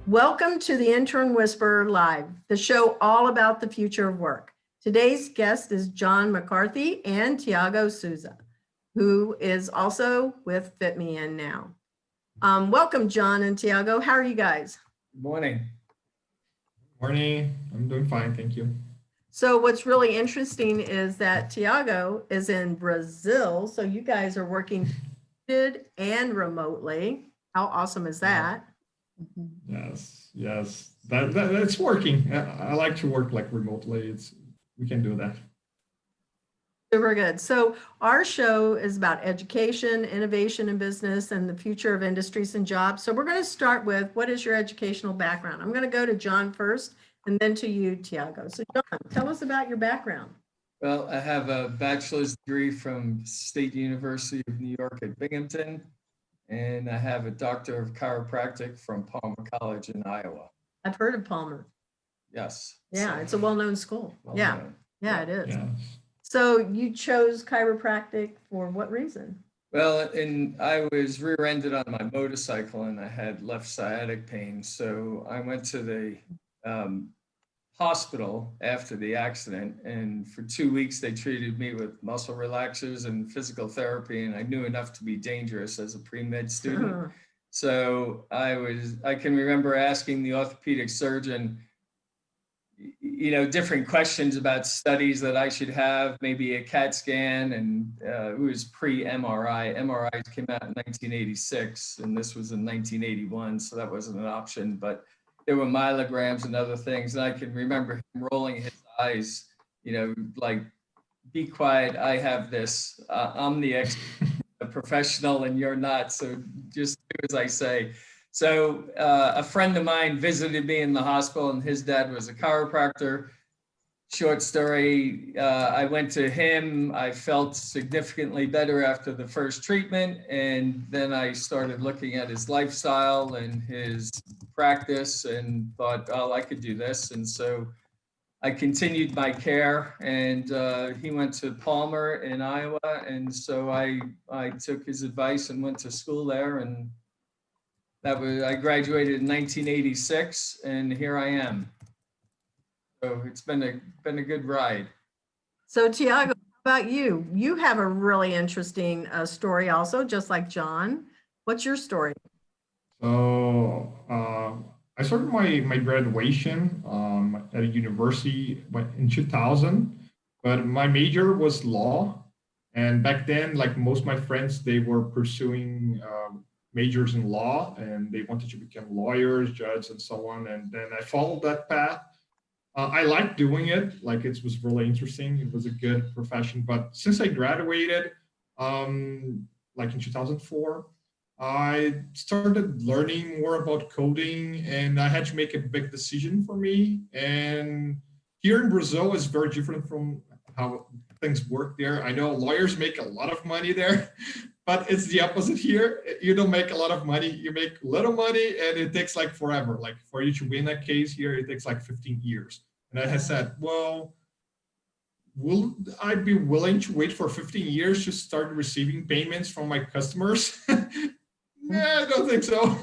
Welcome to the Intern Whisperer Live, the show all about the future of work. Today's guest is John McCarthy and Thiago Souza, who is also with FitMeIn now. Welcome, John and Thiago. How are you guys? Good morning. Morning. I'm doing fine, thank you. So what's really interesting is that Thiago is in Brazil, so you guys are working and remotely. How awesome is that? Yes, that's working. I like to work like remotely. We can do that. Super good. So our show is about education, innovation in business, and the future of industries and jobs. So we're going to start with, what is your educational background? I'm going to go to John first and then to you, Thiago. So John, tell us about your background. Well, I have a bachelor's degree from State University of New York at Binghamton, and I have a doctor of chiropractic from Palmer College in Iowa. I've heard of Palmer. Yes. Yeah, So, it's a well-known school. Yeah, it is. Yes. So you chose chiropractic for what reason? Well, I was rear-ended on my motorcycle and I had left sciatic pain. So I went to the hospital after the accident, and for 2 weeks they treated me with muscle relaxers and physical therapy, and I knew enough to be dangerous as a pre-med student. So I can remember asking the orthopedic surgeon, different questions about studies that I should have, maybe a CAT scan, and it was pre-MRI. MRIs came out in 1986, and this was in 1981, so that wasn't an option, but there were myelograms and other things. And I can remember him rolling his eyes, like, be quiet, I have this, I'm the expert, a professional, and you're not, so just do as I say. So a friend of mine visited me in the hospital, and his dad was a chiropractor. Short story, I went to him. I felt significantly better after the first treatment, and then I started looking at his lifestyle and his practice and thought, oh, I could do this. And so I continued my care, and he went to Palmer in Iowa, and so I took his advice and went to school there, and I graduated in 1986, and here I am. So it's been a good ride. So Thiago, how about you? You have a really interesting story also, just like John. What's your story? So I started my graduation at a university in 2000, but my major was law. And back then, like most of my friends, they were pursuing majors in law, and they wanted to become lawyers, judges, and so on. And then I followed that path. I liked doing it, like it was really interesting. It was a good profession. But since I graduated, like in 2004, I started learning more about coding, and I had to make a big decision for me. And here in Brazil is very different from how things work there. I know lawyers make a lot of money there, but it's the opposite here. You don't make a lot of money, you make little money, and it takes like forever. Like for you to win a case here, it takes like 15 years. And I had said, well, will I be willing to wait for 15 years to start receiving payments from my customers? No, I don't think so.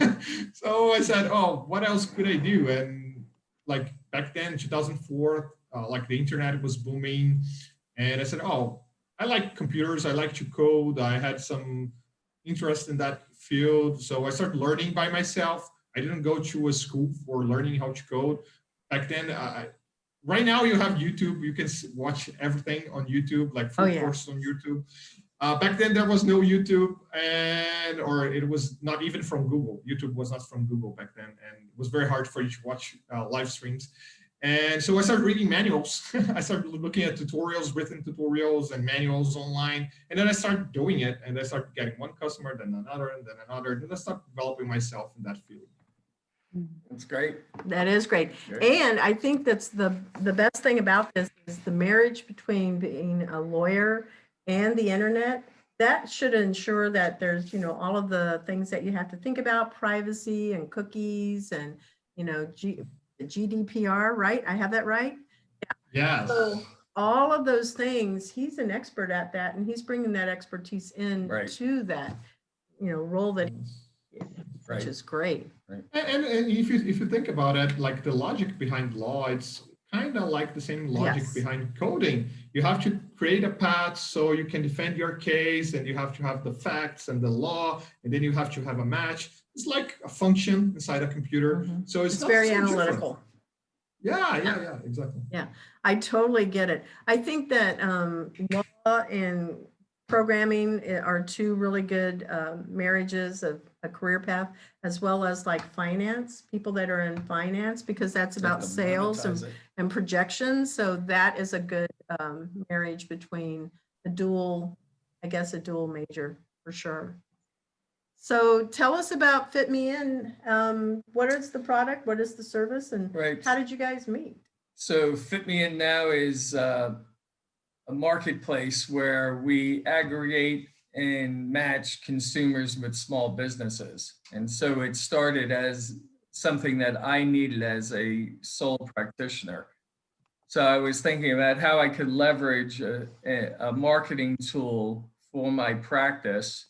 So I said, oh, what else could I do? And like back then, 2004, like the internet was booming. And I said, oh, I like computers. I like to code. I had some interest in that field. So I started learning by myself. I didn't go to a school for learning how to code. Back then, right now you have YouTube. You can watch everything on YouTube, like full courses on YouTube. Back then there was no YouTube, or it was not even from Google. YouTube was not from Google back then, and it was very hard for you to watch live streams. And so I started reading manuals. I started looking at tutorials, written tutorials and manuals online. And then I started doing it, and I started getting one customer, then another, and then another. Then I started developing myself in that field. That's great. That is great. And I think that's the best thing about this is the marriage between being a lawyer and the internet. That should ensure that there's, all of the things that you have to think about, privacy and cookies and, GDPR, right? I have that right? Yeah. Yes. So all of those things, he's an expert at that, and he's bringing that expertise in to that, role that Right. which is great. And if you think about it, like the logic behind law, it's kind of like the same logic Yes. behind coding. You have to create a path so you can defend your case, and you have to have the facts and the law, and then you have to have a match. It's like a function inside a computer. So It's not very so different. analytical. Yeah, exactly. Yeah, I totally get it. I think that law and programming are two really good marriages of a career path, as well as like finance, people that are in finance, because that's about to sales monetize it. and projections. So that is a good marriage between a dual, I guess, a dual major for sure. So tell us about FitMeIn. What is the product? What is the service? And Right. how did you guys meet? So FitMeIn now is a marketplace where we aggregate and match consumers with small businesses. And so it started as something that I needed as a sole practitioner. So I was thinking about how I could leverage a marketing tool for my practice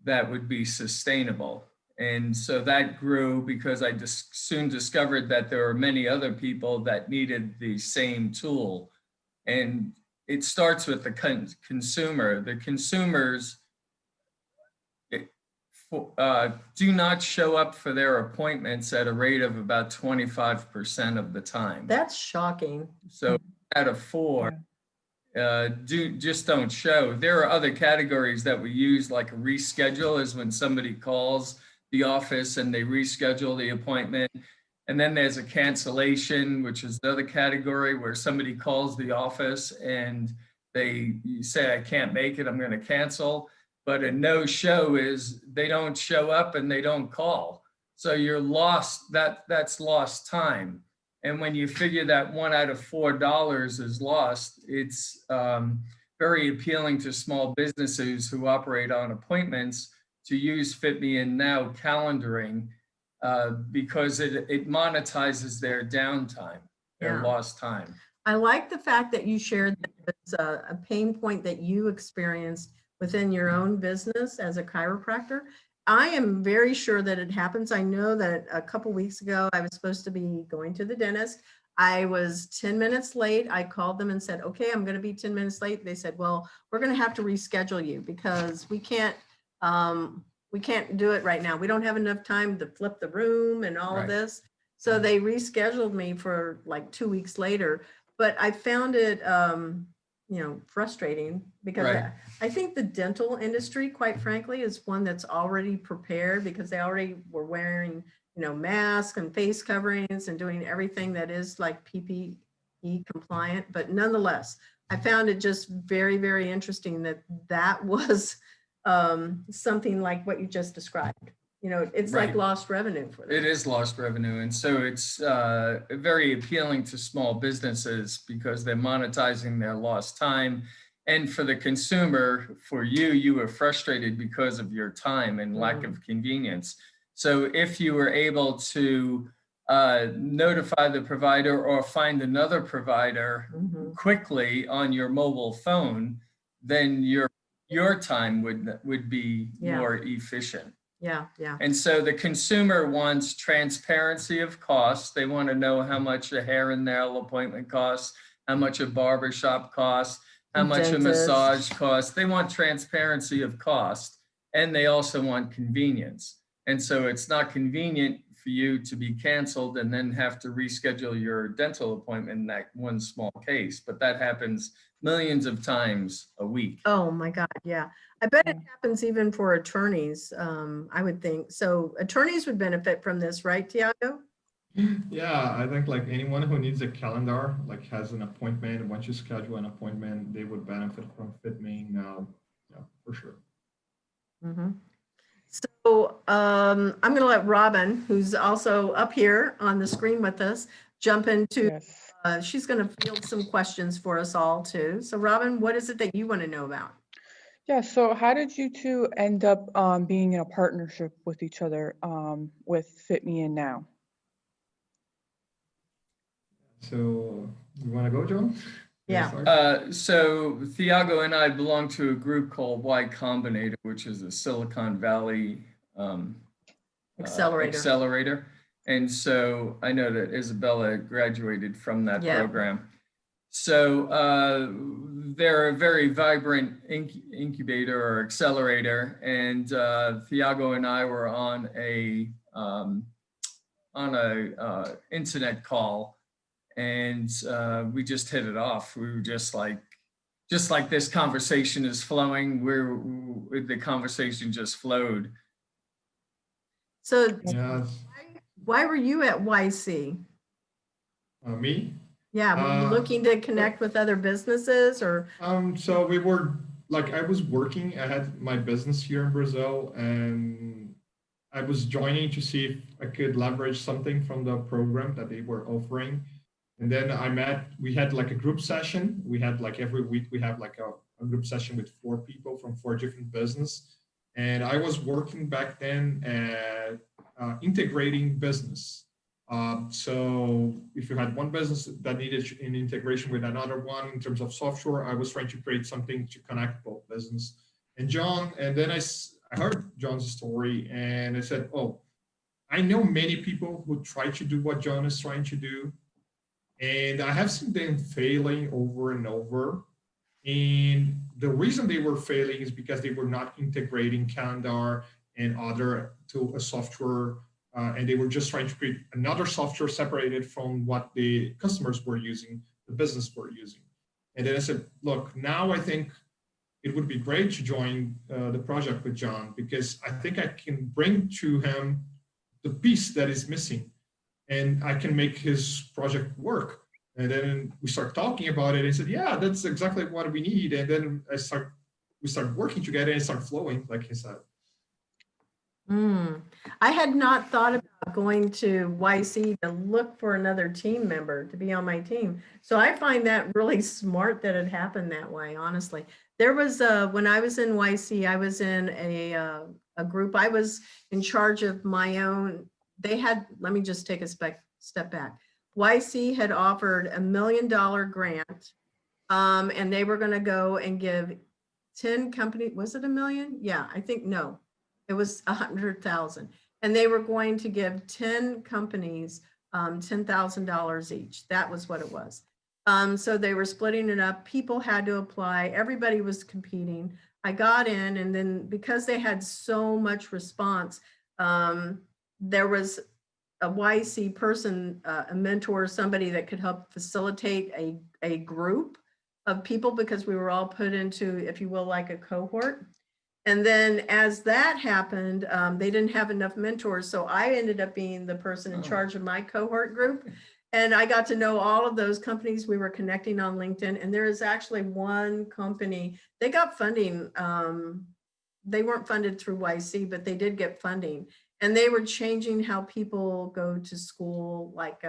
that would be sustainable. And so that grew because I soon discovered that there were many other people that needed the same tool. And it starts with the consumer. The consumers do not show up for their appointments at a rate of about 25% of the time. That's shocking. So out of 4, just don't show. There are other categories that we use, like a reschedule is when somebody calls the office and they reschedule the appointment. And then there's a cancellation, which is the other category where somebody calls the office and they say, I can't make it, I'm going to cancel. But a no-show is they don't show up and they don't call. So you're lost, that's lost time. And when you figure that $1 out of $4 is lost, it's very appealing to small businesses who operate on appointments to use FitMeIn Now calendaring because it monetizes their downtime, their lost time. I like the fact that you shared that it's a pain point that you experienced within your own business as a chiropractor. I am very sure that it happens. I know that a couple weeks ago, I was supposed to be going to the dentist. I was 10 minutes late. I called them and said, okay, I'm going to be 10 minutes late. They said, well, we're going to have to reschedule you because we can't do it right now. We don't have enough time to flip the room and all of this. So they rescheduled me for like 2 weeks later, but I found it, frustrating because I think the dental industry, quite frankly, is one that's already prepared because they already were wearing, masks and face coverings and doing everything that is like PPE compliant. But nonetheless, I found it just very, very interesting that was something like what you just described. It's like lost revenue for them. It is lost revenue. And so it's very appealing to small businesses because they're monetizing their lost time. And for the consumer, for you were frustrated because of your time and lack of convenience. So if you were able to notify the provider or find another provider quickly on your mobile phone, then your time would be more efficient. Yeah. And so the consumer wants transparency of costs. They want to know how much a hair and nail appointment costs, how much a barbershop costs, how much a massage costs. They want transparency of cost, and they also want convenience. And so it's not convenient for you to be canceled and then have to reschedule your dental appointment in that one small case. But that happens millions of times a week. Oh my God, yeah. I bet it happens even for attorneys, I would think. So attorneys would benefit from this, right, Thiago? Yeah, I think like anyone who needs a calendar, like has an appointment, once you schedule an appointment, they would benefit from FitMeIn Now. Yeah, for sure. So I'm going to let Robin, who's also up here on the screen with us, jump into, she's going to field some questions for us all too. So Robin, what is it that you want to know about? Yeah, so how did you two end up being in a partnership with each other with FitMeIn Now? So you want to go, John? Yeah. So Thiago and I belong to a group called Y Combinator, which is a Silicon Valley accelerator. And so I know that Isabella graduated from that program. So they're a very vibrant incubator or accelerator, and Thiago and I were on a internet call, and we just hit it off. We were just like this conversation is flowing. The conversation just flowed. So Yes. why were you at YC? Me? Yeah, were you looking to connect with other businesses or? So we were like, I was working, I had my business here in Brazil, and I was joining to see if I could leverage something from the program that they were offering. And then we had like a group session. We had like every week, we have like a group session with 4 people from 4 different business. And I was working back then at integrating business. So if you had one business that needed an integration with another one in terms of software, I was trying to create something to connect both business. And then I heard John's story, and I said, oh, I know many people who try to do what John is trying to do. And I have seen them failing over and over. And the reason they were failing is because they were not integrating calendar and other to a software, and they were just trying to create another software separated from what the customers were using, the business were using. And then I said, look, now I think it would be great to join the project with John, because I think I can bring to him the piece that is missing, and I can make his project work. And then we start talking about it, and he said, yeah, that's exactly what we need. And then we start working together, and it started flowing, like he said. I had not thought about going to YC to look for another team member to be on my team. So I find that really smart that it happened that way, honestly. There was when I was in YC, I was in a group. I was in charge of my own. Let me just take a step back. YC had offered $1 million grant, and they were going to go and give 10 companies. Was it $1 million? Yeah, I think no. It was 100,000, and they were going to give 10 companies $10,000 each. That was what it was. So they were splitting it up. People had to apply. Everybody was competing. I got in, and then because they had so much response, there was a YC person, a mentor, somebody that could help facilitate a group of people, because we were all put into, if you will, like a cohort. And then as that happened, they didn't have enough mentors. So I ended up being the person in charge of my cohort group. And I got to know all of those companies. We were connecting on LinkedIn. And there is actually one company, they got funding. They weren't funded through YC, but they did get funding. And they were changing how people go to school, like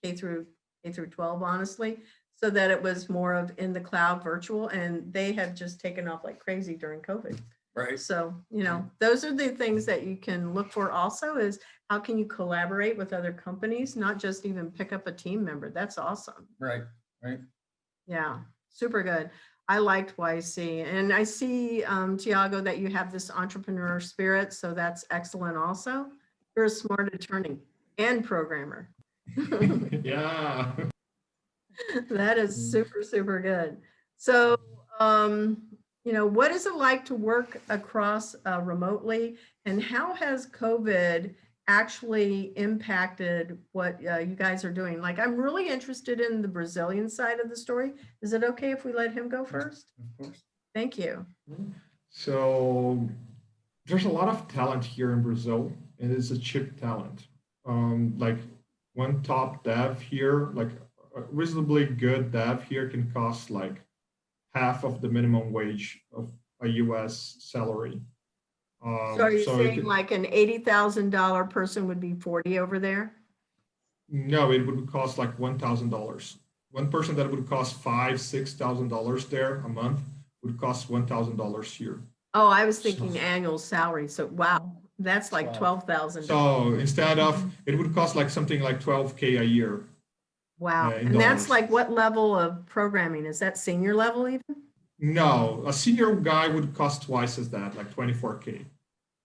K through 12, honestly, so that it was more of in the cloud virtual. And they have just taken off like crazy during COVID. Right. So, those are the things that you can look for also, is how can you collaborate with other companies, not just even pick up a team member. That's awesome. Right. Yeah, super good. I liked YC, and I see, Thiago, that you have this entrepreneur spirit. So that's excellent also. You're a smart attorney and programmer. Yeah. That is super, super good. So, what is it like to work across remotely, and how has COVID actually impacted what you guys are doing? Like, I'm really interested in the Brazilian side of the story. Is it okay if we let him go first? Of course. Thank you. So there's a lot of talent here in Brazil, and it's a cheap talent. Like one top dev here, like a reasonably good dev here, can cost like half of the minimum wage of a US salary. So are you saying like an $80,000 person would be 40 over there? No, it would cost like $1,000. One person that would cost $5,000-$6,000 there a month would cost $1,000 here. Oh, I was thinking annual salary. So wow, that's like 12,000. So instead of, it would cost like something like 12K a year. Wow. in And that's dollars. like what level of programming? Is that senior level even? No, a senior guy would cost twice as that, like 24K.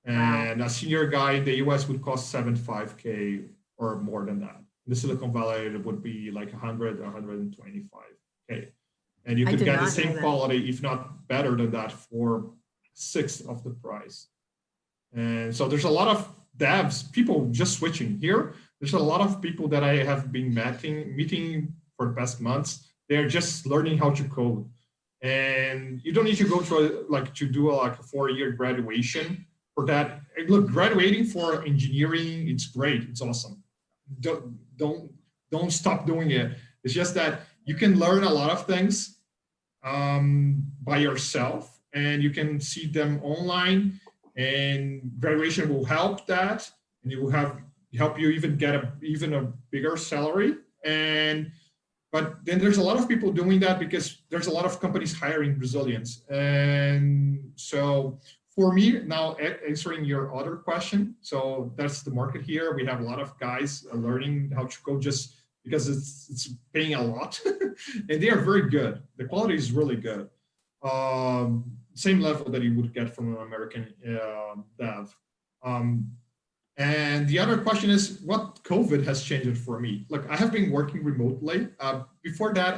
And a senior guy in the US would cost 75K or more than that. In the Silicon Valley, it would be like 100, 125K. And you I could did get the not know same that. quality, if not better than that, for 1/6 of the price. And so there's a lot of devs, people just switching here. There's a lot of people that I have been meeting for the past months. They're just learning how to code. And you don't need to go to to do a 4-year graduation for that. Look, graduating for engineering, it's great, it's awesome. Don't stop doing it. It's just that you can learn a lot of things by yourself, and you can see them online, and graduation will help that, and it will help you even get a bigger salary. But then there's a lot of people doing that because there's a lot of companies hiring Brazilians. And so for me, now answering your other question, so that's the market here. We have a lot of guys learning how to code just because it's paying a lot and they are very good. The quality is really good. Same level that you would get from an American dev. And the other question is, what COVID has changed for me? Look, I have been working remotely. Before that,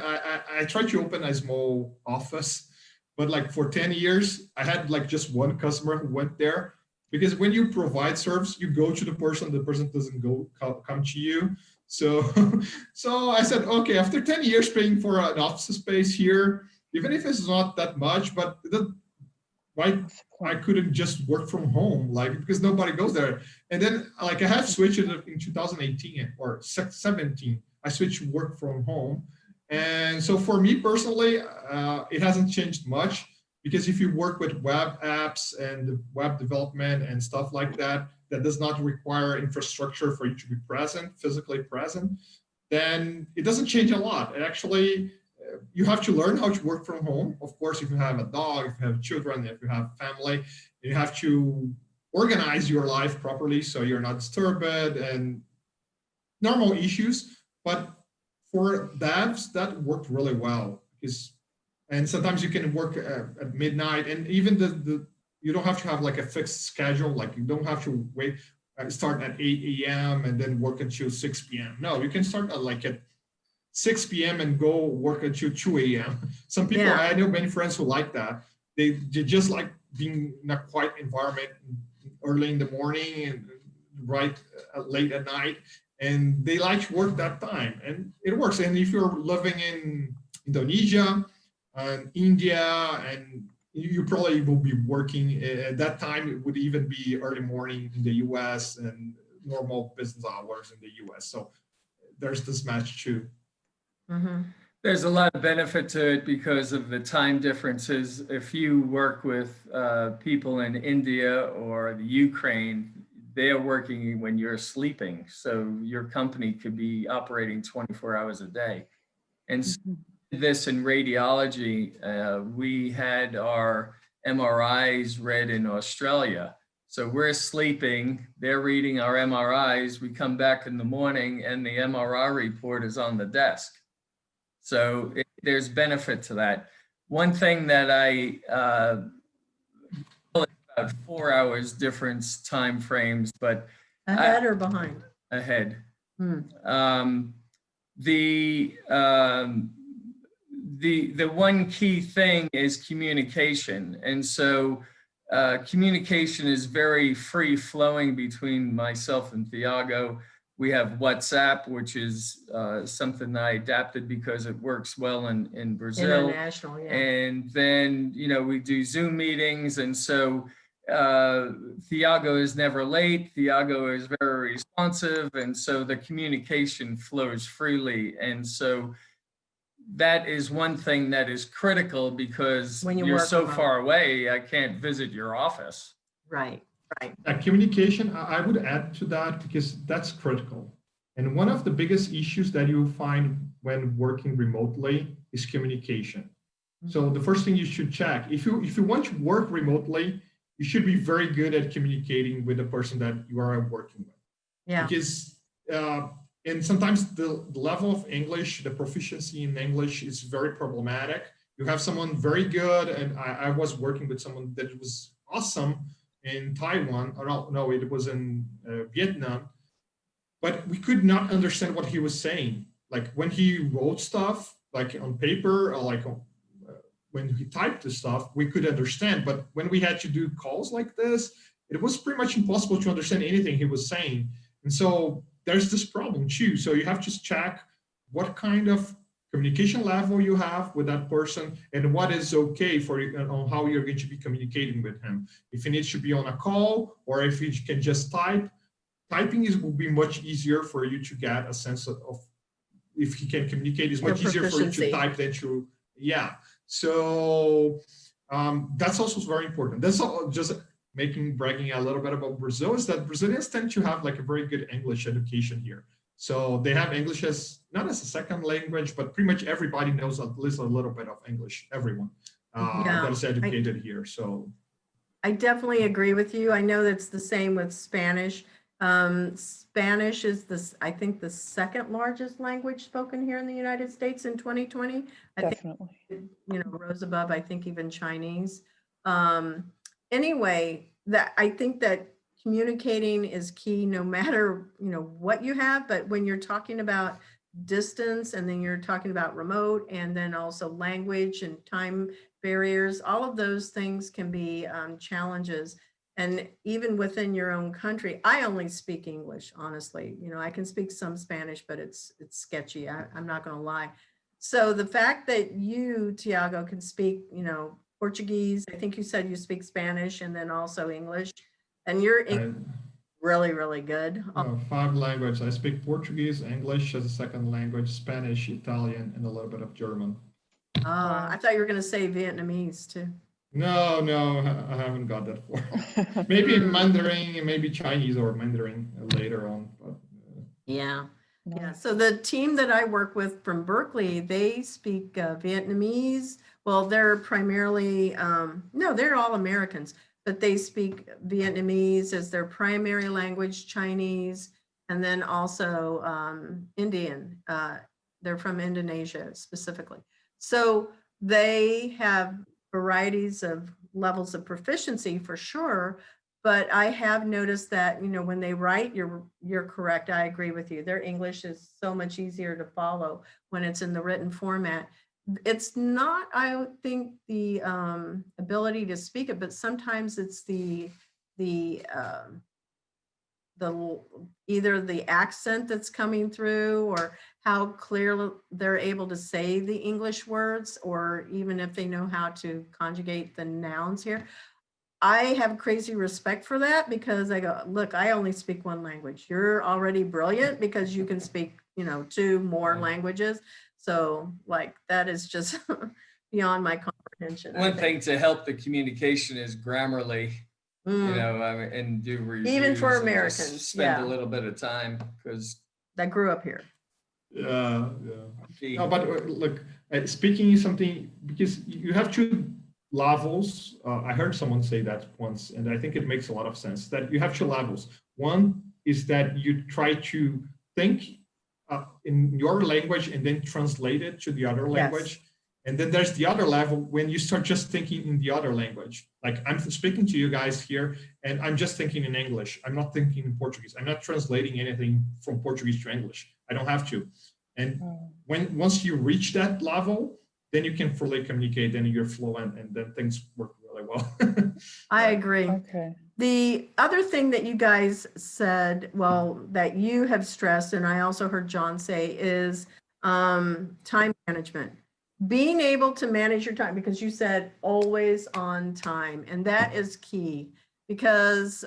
I tried to open a small office, but like for 10 years, I had like just one customer who went there. Because when you provide service, you go to the person doesn't come to you. So, so I said, okay, after 10 years paying for an office space here, even if it's not that much, but why I couldn't just work from home, because nobody goes there. And then I have switched it in 2018 or 17, I switched to work from home. And so for me personally, it hasn't changed much, because if you work with web apps and web development and stuff like that, that does not require infrastructure for you to be physically present, then it doesn't change a lot. And actually, you have to learn how to work from home. Of course, if you have a dog, if you have children, if you have family, you have to organize your life properly so you're not disturbed and normal issues. But for devs, that worked really well, and sometimes you can work at midnight, and even you don't have to have like a fixed schedule. Like you don't have to start at 8 a.m. and then work until 6 p.m. No, you can start at 6 p.m. and go work until 2 a.m. Some people, I know many friends who like that. They just like being in a quiet environment early in the morning and late at night. And they like to work that time, and it works. And if you're living in Indonesia and India, and you probably will be working at that time, it would even be early morning in the US and normal business hours in the US. So there's this match too. Mm-hmm. There's a lot of benefit to it because of the time differences. If you work with people in India or the Ukraine, they're working when you're sleeping. So your company could be operating 24 hours a day. And this in radiology, we had our MRIs read in Australia. So we're sleeping, they're reading our MRIs. We come back in the morning and the MRI report is on the desk. So there's benefit to that. One thing that about 4 hours difference time frames, but ahead or behind? Ahead. The one key thing is communication, and so communication is very free flowing between myself and Thiago. We have WhatsApp, which is something that I adapted because it works well in Brazil. International, yeah. And then, we do Zoom meetings. And so Thiago is never late. Thiago is very responsive. And so the communication flows freely. And so that is one thing that is critical, because when you're so far away, I can't visit your office. Right. Right. Communication, I would add to that, because that's critical. And one of the biggest issues that you find when working remotely is communication. So the first thing you should check, if you want to work remotely, you should be very good at communicating with the person that you are working with. Yeah. Because and sometimes the level of English, the proficiency in English is very problematic. You have someone very good, and I was working with someone that was awesome in Taiwan, or no, it was in Vietnam, but we could not understand what he was saying. Like when he wrote stuff, like on paper, or like when he typed the stuff, we could understand. But when we had to do calls like this, it was pretty much impossible to understand anything he was saying. And so there's this problem too. So you have to check what kind of communication level you have with that person and what is okay for you on how you're going to be communicating with him. If it needs to be on a call or if you can just type, typing will be much easier for you to get a sense of if he can communicate. Is much easier for you to type than to, yeah. So that's also very important. That's all, just bragging a little bit about Brazil, is that Brazilians tend to have like a very good English education here. So they have English as not as a second language, but pretty much everybody knows at least a little bit of English. Everyone that is educated here. So I definitely agree with you. I know that's the same with Spanish. Spanish is I think the second largest language spoken here in the United States in 2020. Definitely. I think, rose above, I think even Chinese. Anyway, I think that communicating is key no matter, what you have, but when you're talking about distance and then you're talking about remote and then also language and time barriers, all of those things can be challenges. And even within your own country, I only speak English, honestly. I can speak some Spanish, but it's sketchy. I'm not going to lie. So the fact that you, Thiago, can speak, Portuguese, I think you said you speak Spanish and then also English, and you're really, really good. 5 languages. I speak Portuguese, English as a second language, Spanish, Italian, and a little bit of German. I thought you were going to say Vietnamese too. No, I haven't got that far. Maybe Mandarin, maybe Chinese or Mandarin later on. But, yeah. So the team that I work with from Berkeley, they speak Vietnamese. Well, they're primarily, no, they're all Americans, but they speak Vietnamese as their primary language, Chinese, and then also Indian. They're from Indonesia specifically. So they have varieties of levels of proficiency for sure, but I have noticed that, when they write, you're correct. I agree with you. Their English is so much easier to follow when it's in the written format. It's not, I think, the ability to speak it, but sometimes it's the either the accent that's coming through or how clearly they're able to say the English words, or even if they know how to conjugate the nouns here. I have crazy respect for that because I go, look, I only speak one language. You're already brilliant because you can speak, 2 more languages. So like, that is just beyond my comprehension. One thing to help the communication is Grammarly. And do reviews. Even for Americans, spend a little bit of time because that grew up here. Yeah. No, but look, speaking is something, because you have 2 levels. I heard someone say that once, and I think it makes a lot of sense, that you have 2 levels. One is that you try to think in your language and then translate it to the other language. Yes. And then there's the other level when you start just thinking in the other language. Like I'm speaking to you guys here and I'm just thinking in English. I'm not thinking in Portuguese. I'm not translating anything from Portuguese to English. I don't have to. And once you reach that level, then you can fully communicate and you're fluent and then things work really well. I agree. Okay. The other thing that you guys said, well, that you have stressed, and I also heard John say, is time management. Being able to manage your time, because you said always on time, and that is key, because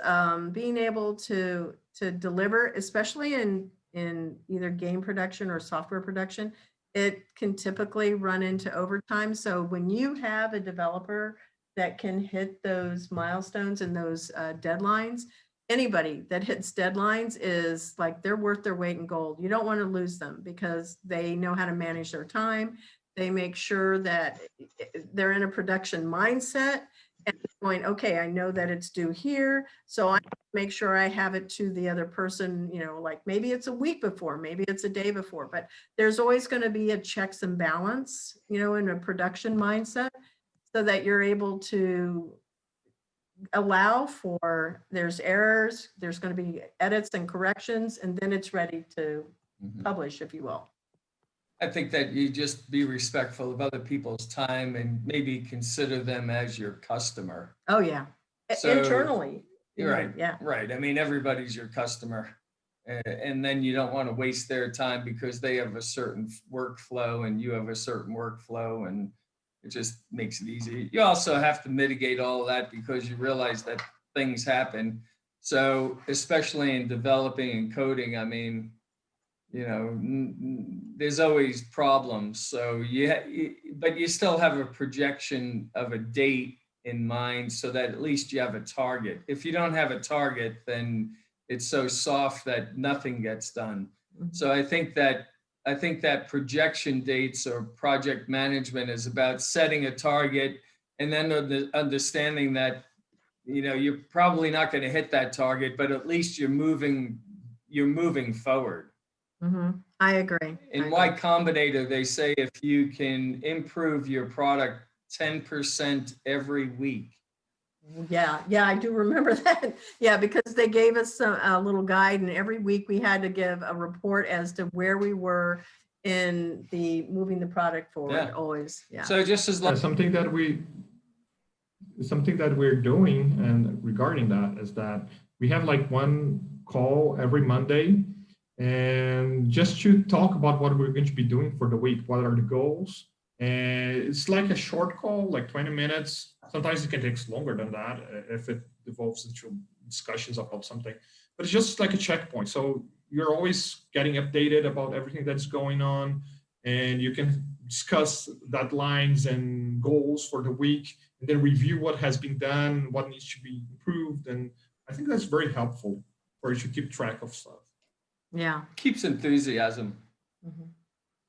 being able to deliver, especially in either game production or software production, it can typically run into overtime. So when you have a developer that can hit those milestones and those deadlines, anybody that hits deadlines is like, they're worth their weight in gold. You don't want to lose them because they know how to manage their time. They make sure that they're in a production mindset and going, okay, I know that it's due here, so I make sure I have it to the other person, like maybe it's a week before, maybe it's a day before, but there's always going to be a checks and balance, in a production mindset, so that you're able to allow for, there's errors, there's going to be edits and corrections, and then it's ready to Mhm. publish, if you will. I think that you just be respectful of other people's time and maybe consider them as your customer. Oh, yeah. So- Internally. You're right. Yeah. Right. I mean, everybody's your customer. And then you don't want to waste their time because they have a certain workflow and you have a certain workflow, and it just makes it easy. You also have to mitigate all of that because you realize that things happen. So especially in developing and coding, I mean, you know, there's always problems. So but you still have a projection of a date in mind so that at least you have a target. If you don't have a target, then it's so soft that nothing gets done. Mhm. So I think that projection dates or project management is about setting a target and then understanding that, you know, you're probably not going to hit that target, but at least you're moving forward. Mhm. I agree. In Y Combinator, they say if you can improve your product 10% every week. Yeah, I do remember that. Yeah, because they gave us a little guide, and every week we had to give a report as to where we were in the moving the product forward. Yeah. Always, yeah. So just as long Something that we're doing and regarding that is that we have like one call every Monday, and just to talk about what we're going to be doing for the week, what are the goals. And it's like a short call, like 20 minutes. Sometimes it can take longer than that if it devolves into discussions about something, but it's just like a checkpoint. So you're always getting updated about everything that's going on, and you can discuss deadlines and goals for the week, and then review what has been done, what needs to be improved. And I think that's very helpful for you to keep track of stuff. Yeah. keeps enthusiasm. Mhm.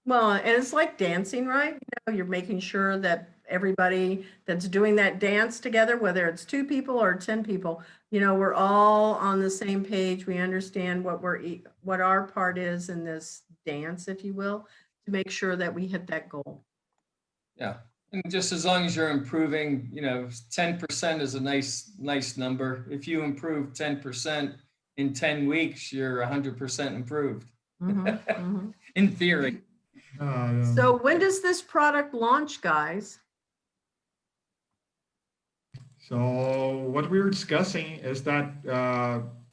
Well, and it's like dancing, right? You know, you're making sure that everybody that's doing that dance together, whether it's 2 people or 10 people, you know, we're all on the same page. We understand what our part is in this dance, if you will, to make sure that we hit that goal. Yeah. And just as long as you're improving, you know, 10% is a nice number. If you improve 10% in 10 weeks, you're 100% improved Mhm, mhm. in theory. So when does this product launch, guys? So what we were discussing is that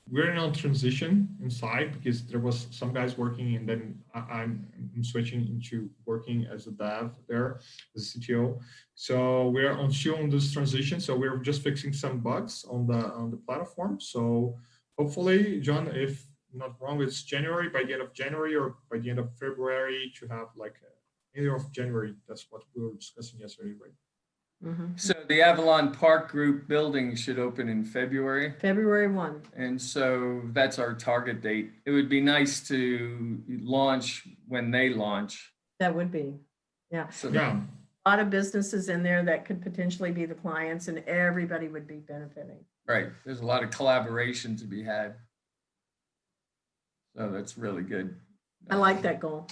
we're in a transition inside because there was some guys working, and then I'm switching into working as a dev there, as a CTO. So we're still on this transition. So we're just fixing some bugs on the platform. So hopefully, John, if not wrong, it's January, by the end of January or by the end of February, to have like either of January. That's what we were discussing yesterday, right? Mhm. So the Avalon Park Group building should open in February. February 1. And so that's our target date. It would be nice to launch when they launch. That would be, yeah. So Yeah. A lot of businesses in there that could potentially be the clients, and everybody would be benefiting. right. There's a lot of collaboration to be had. So that's really good. I like that goal.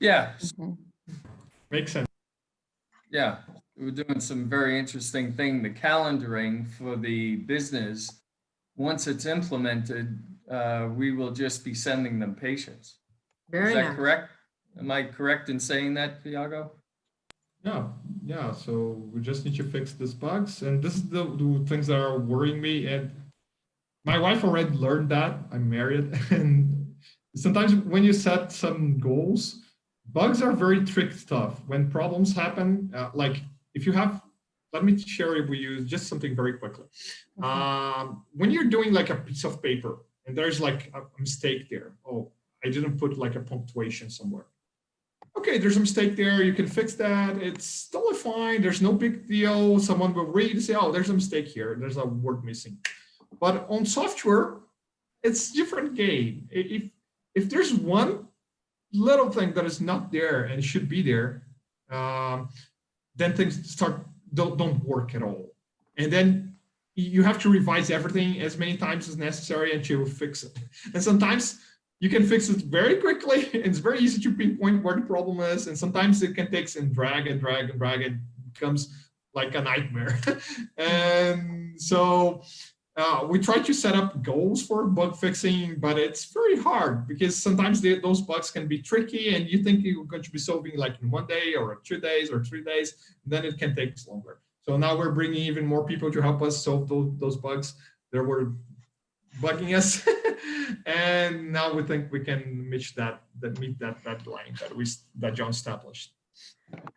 Yeah. Mhm. Makes sense. Yeah. We're doing some very interesting thing. The calendaring for the business, once it's implemented, we will just be sending them patients. Very Is that nice. correct? Am I correct in saying that, Thiago? Yeah. So we just need to fix these bugs, and this is the things that are worrying me. And my wife already learned that. I'm married, and sometimes when you set some goals, bugs are very tricky stuff. When problems happen, like if you have, let me share it with you just something very quickly. When you're doing like a piece of paper and there's like a mistake there. Oh, I didn't put like a punctuation somewhere. Okay, there's a mistake there. You can fix that. It's totally fine. There's no big deal. Someone will read and say, oh, there's a mistake here. There's a word missing. But on software, it's different game. If there's one little thing that is not there and should be there, then things don't work at all. And then you have to revise everything as many times as necessary until you fix it. And sometimes you can fix it very quickly. It's very easy to pinpoint where the problem is. And sometimes it can take and drag and becomes like a nightmare. And so we try to set up goals for bug fixing, but it's very hard because sometimes those bugs can be tricky and you think you're going to be solving like in 1 day or 2 days or 3 days, then it can take longer. So now we're bringing even more people to help us solve those bugs that were bugging us. And now we think we can meet that deadline that John established.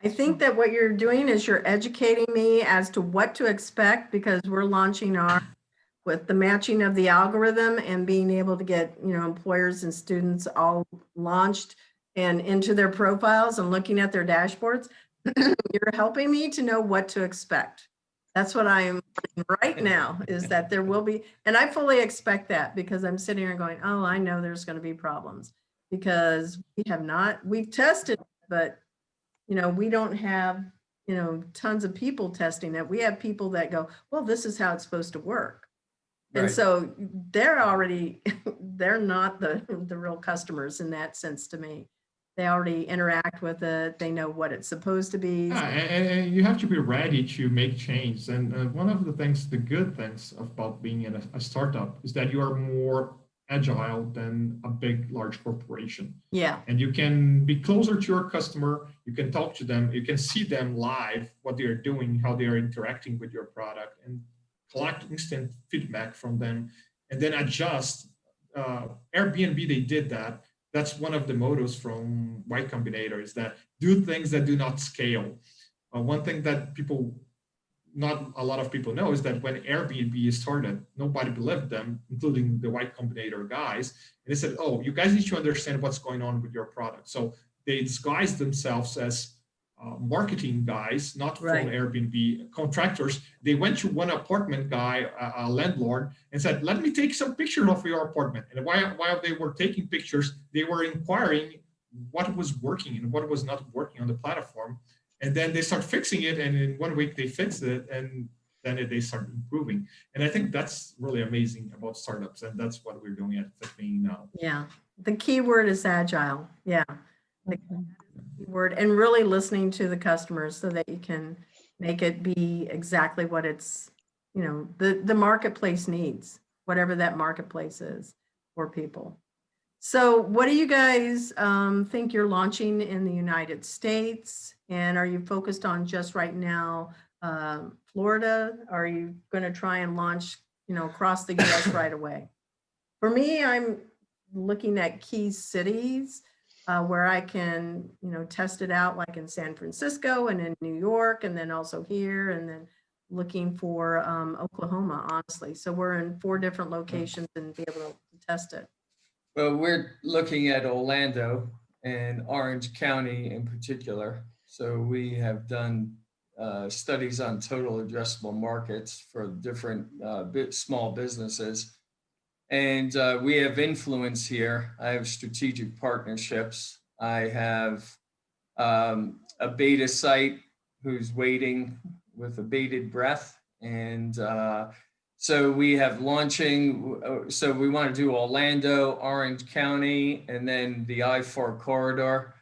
I think that what you're doing is you're educating me as to what to expect, because we're launching our with the matching of the algorithm and being able to get, employers and students all launched and into their profiles and looking at their dashboards. You're helping me to know what to expect. That's what I am right now, is that there will be, and I fully expect that, because I'm sitting here going, oh, I know there's going to be problems, because we've tested, but we don't have, tons of people testing it. We have people that go, well, this is how it's supposed to work. And Right. so they're not the real customers in that sense to me. They already interact with it. They know what it's supposed to be. Yeah, and you have to be ready to make change. And one of the good things about being in a startup is that you are more agile than a big, large corporation. Yeah. And you can be closer to your customer. You can talk to them. You can see them live, what they are doing, how they are interacting with your product, and collect instant feedback from them, and then adjust. Airbnb, they did that. That's one of the mottos from Y Combinator, is that do things that do not scale. One thing that not a lot of people know, is that when Airbnb started, nobody believed them, including the Y Combinator guys. And they said, oh, you guys need to understand what's going on with your product. So they disguised themselves as marketing guys, not from Airbnb contractors. They went to one apartment guy, a landlord, and said, let me take some pictures of your apartment. And while they were taking pictures, they were inquiring what was working and what was not working on the platform. And then they start fixing it. And in 1 week they fixed it, and then they start improving. And I think that's really amazing about startups. And that's what we're doing at FitMeIn now. Yeah. The key word is agile. Yeah. Word, and really listening to the customers so that you can make it be exactly what it's, the marketplace needs, whatever that marketplace is for people. So what do you guys think you're launching in the United States? And are you focused on just right now Florida? Are you going to try and launch, across the US right away? For me, I'm looking at key cities where I can, test it out, like in San Francisco and in New York, and then also here, and then looking for Oklahoma, honestly. So we're in 4 different locations and be able to test it. Well, we're looking at Orlando and Orange County in particular. So we have done studies on total addressable markets for different small businesses. And we have influence here. I have strategic partnerships. I have a beta site who's waiting with a bated breath. And so we have launching. So we want to do Orlando, Orange County, and then the I-4 corridor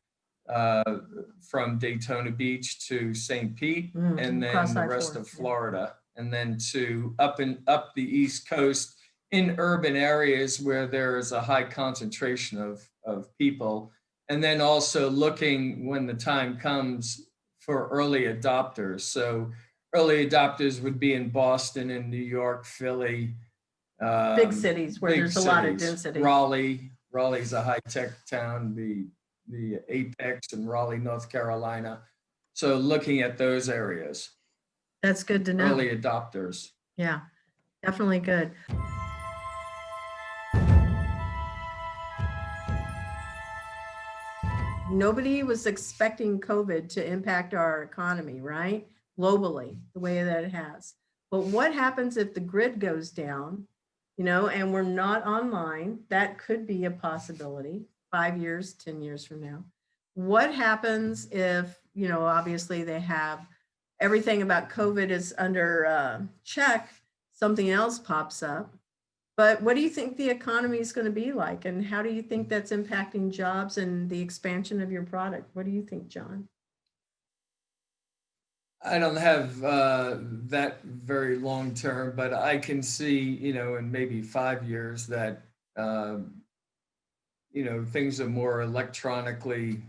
from Daytona Beach to St. Pete, and then the rest of Florida, and then to up the East Coast, in urban areas where there is a high concentration of people. And then also looking, when the time comes, for early adopters. So early adopters would be in Boston and New York, Philly. Big cities where there's a lot of density. Raleigh's a high-tech town, the Apex in Raleigh, North Carolina. So looking at those areas. That's good to know. Early adopters. Yeah, definitely good. Nobody was expecting COVID to impact our economy, right? Globally, the way that it has. But what happens if the grid goes down, and we're not online? That could be a possibility 5 years, 10 years from now. What happens if, obviously they have everything about COVID is under check, something else pops up. But what do you think the economy is going to be like? And how do you think that's impacting jobs and the expansion of your product? What do you think, John? I don't have that very long term, but I can see, you know, in maybe 5 years that, you know, things are more electronically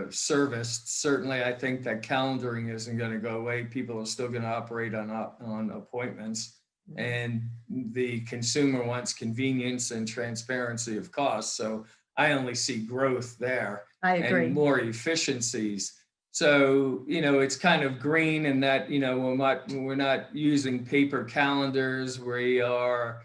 serviced. Certainly, I think that calendaring isn't going to go away. People are still going to operate on appointments, and the consumer wants convenience and transparency of cost. So I only see growth there I agree. and more efficiencies. So, you know, it's kind of green in that, you know, we're not using paper calendars. We are,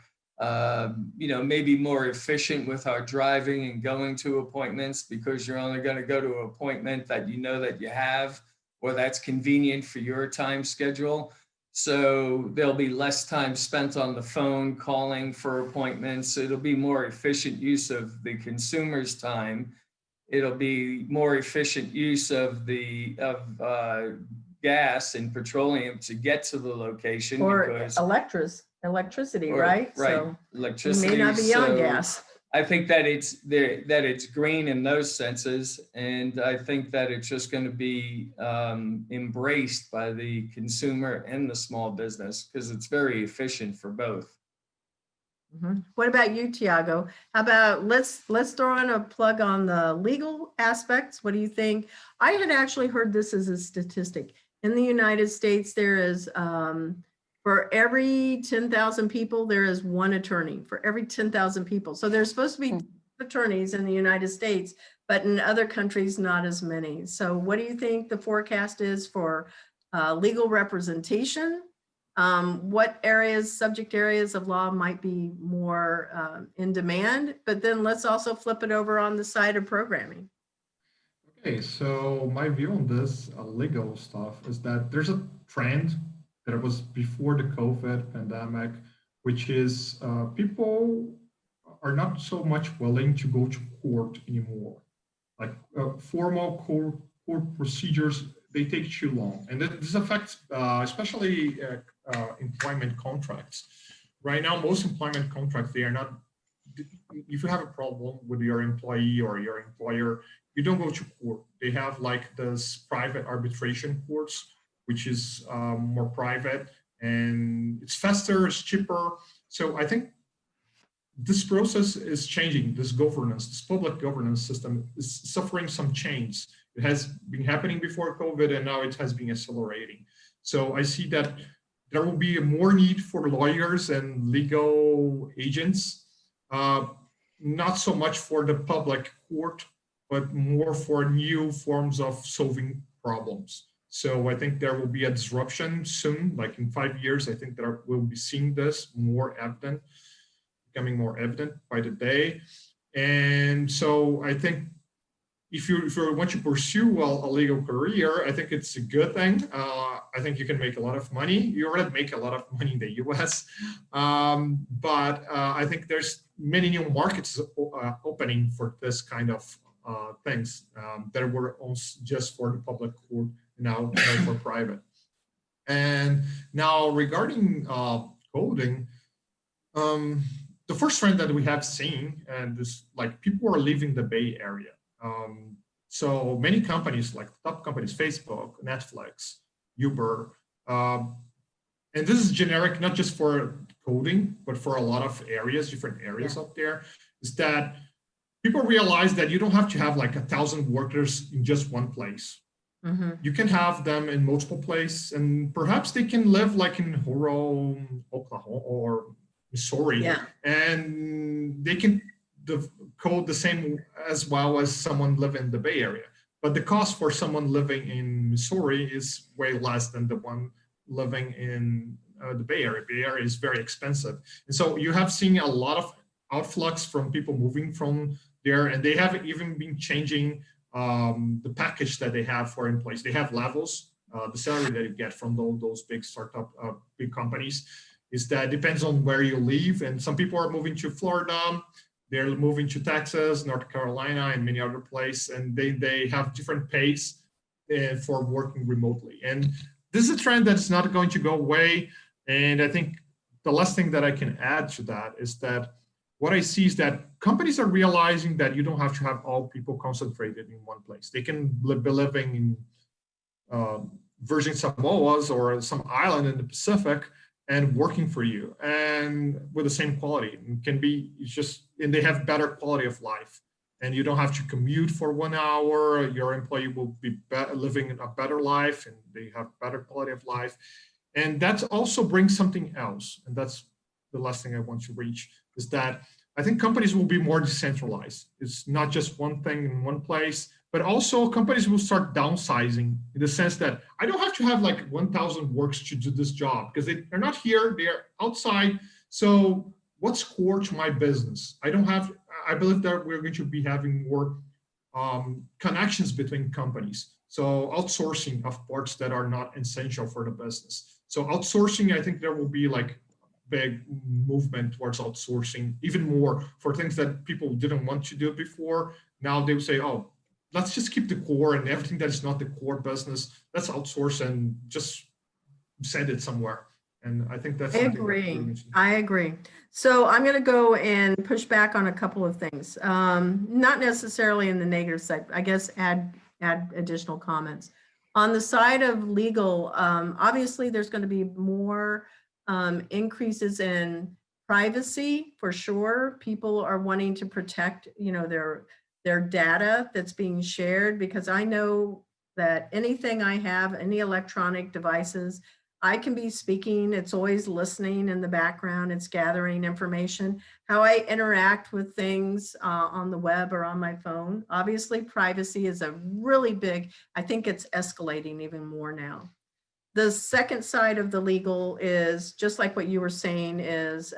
you know, maybe more efficient with our driving and going to appointments, because you're only going to go to an appointment that you know that you have, or that's convenient for your time schedule. So there'll be less time spent on the phone calling for appointments. It'll be more efficient use of the consumer's time. It'll be more efficient use of gas and petroleum to get to the location, Or because electricity, or- right? right, So you electricity. may not be on So gas. I think that it's there, that it's green in those senses, and I think that it's just going to be embraced by the consumer and the small business, because it's very efficient for both. What about you, Thiago? How about let's throw in a plug on the legal aspects. What do you think? I had actually heard this as a statistic. In the United States, there is for every 10,000 people, there is one attorney for every 10,000 people. So there's supposed to be attorneys in the United States, but in other countries, not as many. So what do you think the forecast is for legal representation? What areas, subject areas of law might be more in demand? But then let's also flip it over on the side of programming. Okay, so my view on this legal stuff is that there's a trend that was before the COVID pandemic, which is people are not so much willing to go to court anymore. Like formal court procedures, they take too long. And this affects especially employment contracts. Right now, most employment contracts, they are not, if you have a problem with your employee or your employer, you don't go to court. They have like this private arbitration courts, which is more private, and it's faster, it's cheaper. So I think this process is changing. This governance, this public governance system is suffering some change. It has been happening before COVID, and now it has been accelerating. So I see that there will be more need for lawyers and legal agents, not so much for the public court, but more for new forms of solving problems. So I think there will be a disruption soon, like in 5 years. I think that we'll be seeing this more evident, becoming more evident by the day. And so I think if you want to pursue a legal career, I think it's a good thing. I think you can make a lot of money. You already make a lot of money in the US. But I think there's many new markets opening for this kind of things that were just for the public court, now for private. And now regarding coding, the first trend that we have seen, and this, like, people are leaving the Bay Area. So many companies, like top companies, Facebook, Netflix, Uber, and this is generic, not just for coding, but for a lot of areas, different areas out there, is that people realize that you don't have to have like 1,000 workers in just one place. You can have them in multiple places, and perhaps they can live like in rural Oklahoma or Missouri, and they can code the same as well as someone living in the Bay Area. But the cost for someone living in Missouri is way less than the one living in the Bay Area. Bay Area is very expensive. And so you have seen a lot of outflux from people moving from there, and they have even been changing the package that they have for employees. They have levels. The salary that you get from those big startup, big companies, is that depends on where you live. And some people are moving to Florida, they're moving to Texas, North Carolina, and many other places, and they have different pays for working remotely. And this is a trend that's not going to go away. And I think the last thing that I can add to that is that what I see is that companies are realizing that you don't have to have all people concentrated in one place. They can be living in Virgin Samoas or some island in the Pacific and working for you and with the same quality. It can be, it's just, and they have better quality of life. And you don't have to commute for 1 hour. Your employee will be living a better life and they have better quality of life. And that also brings something else. And that's the last thing I want to reach, is that I think companies will be more decentralized. It's not just one thing in one place, but also companies will start downsizing in the sense that I don't have to have like 1,000 works to do this job because they're not here, they're outside. So what's core to my business? I believe that we're going to be having more connections between companies. So outsourcing of parts that are not essential for the business. So outsourcing, I think there will be like big movement towards outsourcing even more for things that people didn't want to do before. Now they will say, oh, let's just keep the core, and everything that is not the core business, let's outsource and just send it somewhere. And I think that's I agree. So I'm going to go and push back on a couple of things, not necessarily in the negative side, I guess add additional comments. On the side of legal, obviously there's going to be more increases in privacy for sure. People are wanting to protect, their data that's being shared, because I know that anything I have, any electronic devices, I can be speaking, it's always listening in the background, it's gathering information. How I interact with things on the web or on my phone. Obviously, privacy is a really big, I think it's escalating even more now. The second side of the legal is, just like what you were saying, is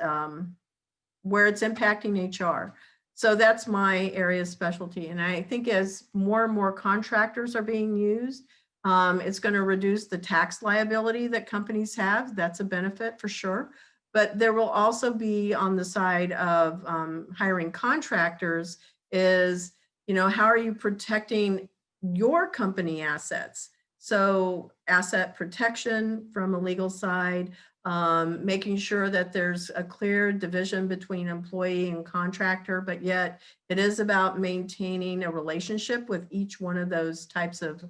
where it's impacting HR. So that's my area of specialty. And I think as more and more contractors are being used, it's going to reduce the tax liability that companies have. That's a benefit for sure. But there will also be, on the side of hiring contractors, is, how are you protecting your company assets? So asset protection from a legal side, making sure that there's a clear division between employee and contractor, but yet it is about maintaining a relationship with each one of those types of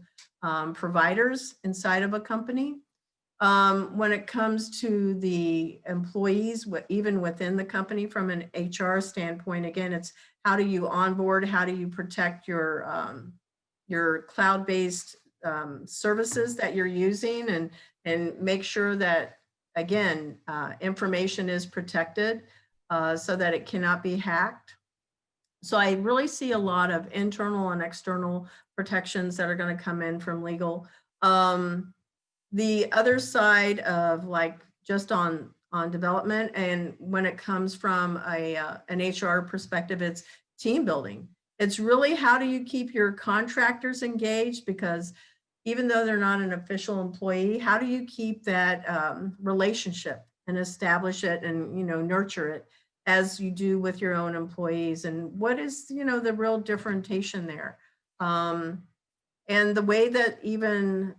providers inside of a company. When it comes to the employees, even within the company from an HR standpoint, again, it's how do you onboard, how do you protect your cloud-based services that you're using, and make sure that, again, information is protected so that it cannot be hacked. So I really see a lot of internal and external protections that are going to come in from legal. The other side of, like, just on development, and when it comes from an HR perspective, it's team building. It's really, how do you keep your contractors engaged? Because even though they're not an official employee, how do you keep that relationship and establish it and, nurture it as you do with your own employees? And what is, the real differentiation there? And the way that even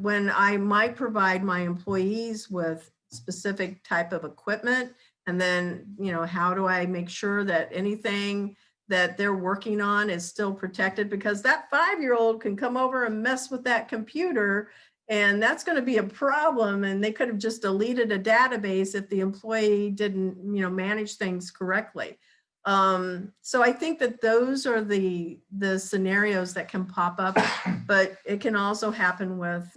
when I might provide my employees with specific type of equipment, and then, how do I make sure that anything that they're working on is still protected? Because that 5-year-old can come over and mess with that computer, and that's going to be a problem. And they could have just deleted a database if the employee didn't, manage things correctly. So I think that those are the scenarios that can pop up, but it can also happen with,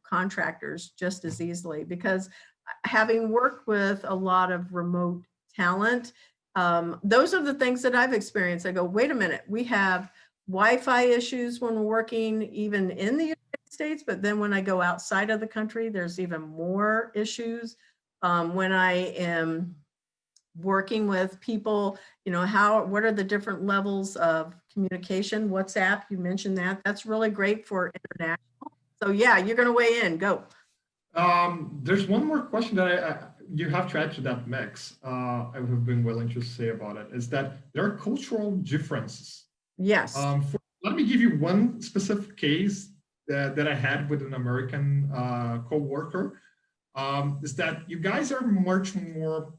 contractors just as easily, because having worked with a lot of remote talent, those are the things that I've experienced. I go, wait a minute, we have Wi-Fi issues when we're working even in the United States, but then when I go outside of the country, there's even more issues. When I am working with people, what are the different levels of communication? WhatsApp, you mentioned that. That's really great for international. So yeah, you're going to weigh in. Go. There's one more question that you have to add to that mix. I have been willing to say about it, is that there are cultural differences. Yes. Let me give you one specific case that I had with an American co-worker, is that you guys are much more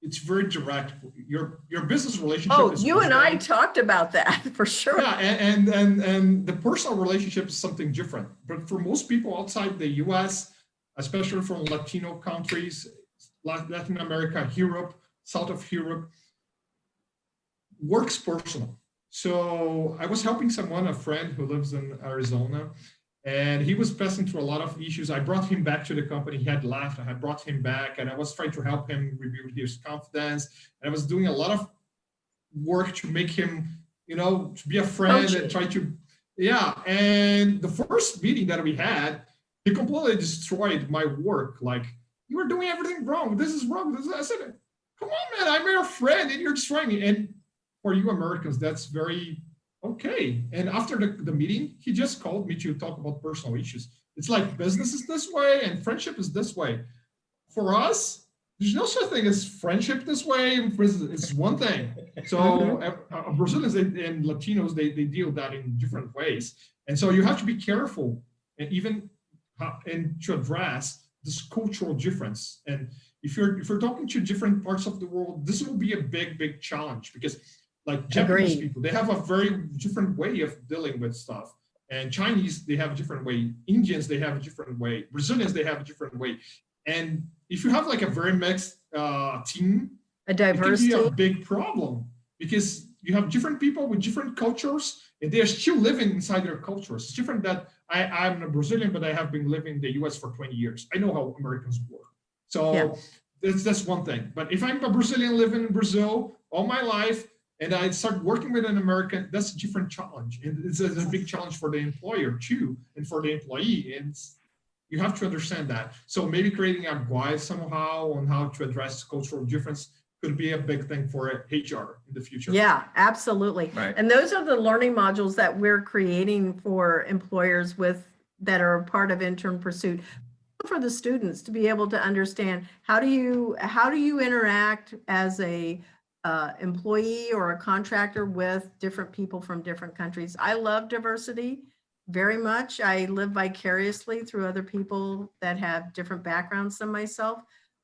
it's very direct. Your business relationship Oh, is you with and I them. talked about that for sure. Yeah, and the personal relationship is something different. But for most people outside the US, especially from Latino countries, Latin America, Europe, south of Europe, work's personal. So I was helping someone, a friend who lives in Arizona, and he was passing through a lot of issues. I brought him back to the company. He had left. I had brought him back, and I was trying to help him rebuild his confidence. And I was doing a lot of work to make him, to be a friend and try to, yeah. And the first meeting that we had, he completely destroyed my work. Like, you were doing everything wrong. This is wrong. I said, come on, man, I'm your friend and you're destroying me. And for you Americans, that's very okay. And after the meeting, he just called me to talk about personal issues. It's like business is this way and friendship is this way. For us, there's no such thing as friendship this way. It's one thing. So Brazilians and Latinos, they deal that in different ways. And so you have to be careful and even and to address this cultural difference. And if you're talking to different parts of the world, this will be a big challenge because like Japanese people, they have a very different way of dealing with stuff. And Chinese, they have a different way. Indians, they have a different way. Brazilians, they have a different way. And if you have like a very mixed team, a diverse it can be team, a big problem because you have different people with different cultures and they're still living inside their cultures. It's different that I'm a Brazilian, but I have been living in the US for 20 years. I know how Americans work. So that's one thing. But if I'm a Brazilian living in Brazil all my life, and I start working with an American, that's a different challenge. And it's a big challenge for the employer too, and for the employee. And you have to understand that. So maybe creating a guide somehow on how to address cultural difference could be a big thing for HR in the future. Yeah, absolutely. Right. And those are the learning modules that we're creating for employers that are a part of Intern Pursuit, for the students to be able to understand how do you interact as a employee or a contractor with different people from different countries. I love diversity very much. I live vicariously through other people that have different backgrounds than myself,